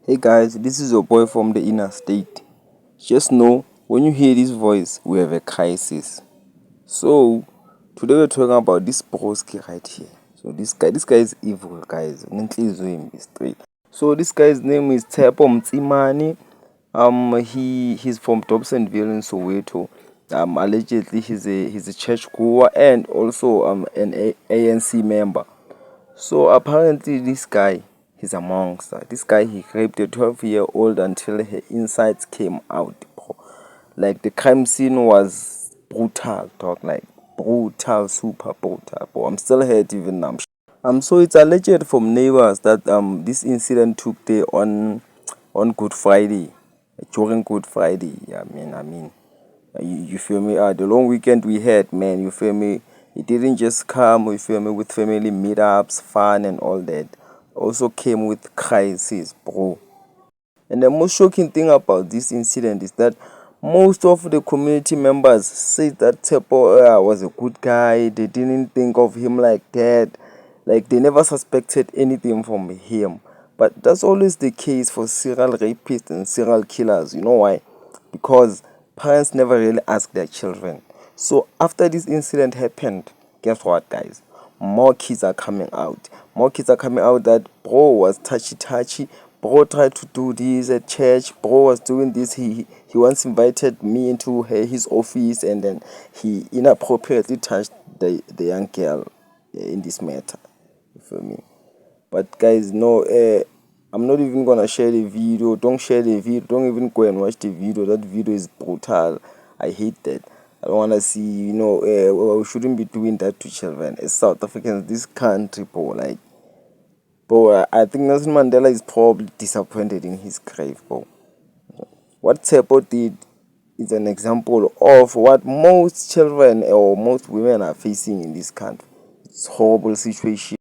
Hey guys, this is your boy from the inner state. Just know when you hear this voice, we have a crisis. So today we're talking about this broski right here. So this guy is evil, guys. Straight. So this guy's name is Tshepo Mtsimane. He's from Dobsenville in Soweto. Allegedly he's a church goer and also an ANC member. So apparently this guy, he's a monster. This guy, he raped a 12-year-old until her insides came out, bro. Like the crime scene was brutal, dog. Like brutal, super brutal, bro. I'm still hurt even now. So it's alleged from neighbors that this incident took place on Good Friday, during Good Friday. I mean, you feel me? The long weekend we had, man, you feel me? It didn't just come, you feel me, with family meetups, fun, and all that. Also came with crisis, bro. And the most shocking thing about this incident is that most of the community members said that Tshepo was a good guy. They didn't think of him like that. Like they never suspected anything from him. But that's always the case for serial rapists and serial killers. You know why? Because parents never really ask their children. So after this incident happened, guess what, guys? More kids are coming out. More kids are coming out that bro was touchy. Bro tried to do this at church. Bro was doing this. He once invited me into his office and then he inappropriately touched the young girl in this matter. You feel me? But guys, no, I'm not even gonna share the video. Don't share the video. Don't even go and watch the video. That video is brutal. I hate that. I don't wanna see. We shouldn't be doing that to children. As South Africans, this country, bro, like, bro, I think Nelson Mandela is probably disappointed in his grave, bro. What Tshepo did is an example of what most children or most women are facing in this country. It's horrible situation.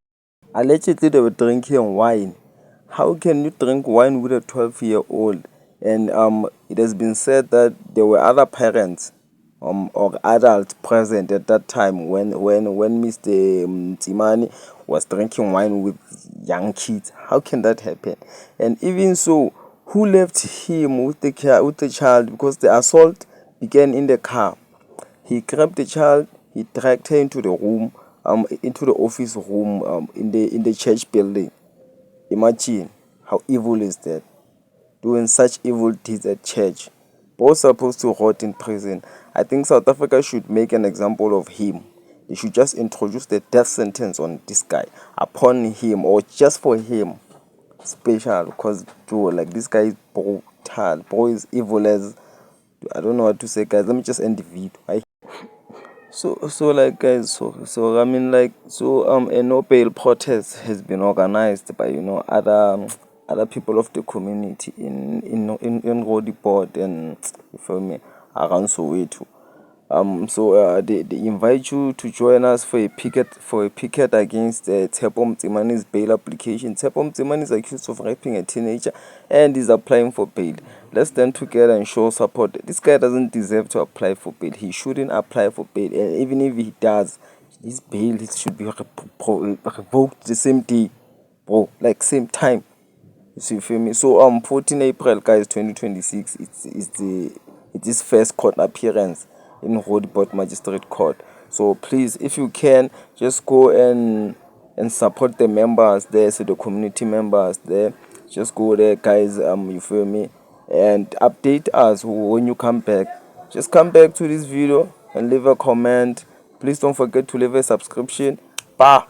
Allegedly, they were drinking wine. How can you drink wine with a 12-year-old? And it has been said that there were other parents or adults present at that time when Mr. Mtsimane was drinking wine with young kids. How can that happen? And even so, who left him with the child? Because the assault began in the car. He grabbed the child, he dragged her into the room, into the office room, in the church building. Imagine how evil is that? Doing such evil deeds at church. Both supposed to rot in prison. I think South Africa should make an example of him. They should just introduce the death sentence on this guy upon him or just for him. Special, because bro, like this guy is brutal. Bro is evil as I don't know what to say, guys. Let me just end the video. So like guys, so I mean like so a no bail protest has been organized by other people of the community in Roodepoort and you feel me around Soweto. They invite you to join us for a picket against Tshepo Mtsimane's bail application. Tshepo Mtsimane is accused of raping a teenager and is applying for bail. Let's stand together and show support. This guy doesn't deserve to apply for bail. He shouldn't apply for bail. And even if he does, his bail should be revoked the same day, bro. Like same time. You see, feel me? So 14 April, guys, 2026. It's his first court appearance in Roodepoort Magistrate Court. So please, if you can, just go and support the members there, so the community members there. Just go there, guys. You feel me? And update us when you come back. Just come back to this video and leave a comment. Please don't forget to leave a subscription. Bye.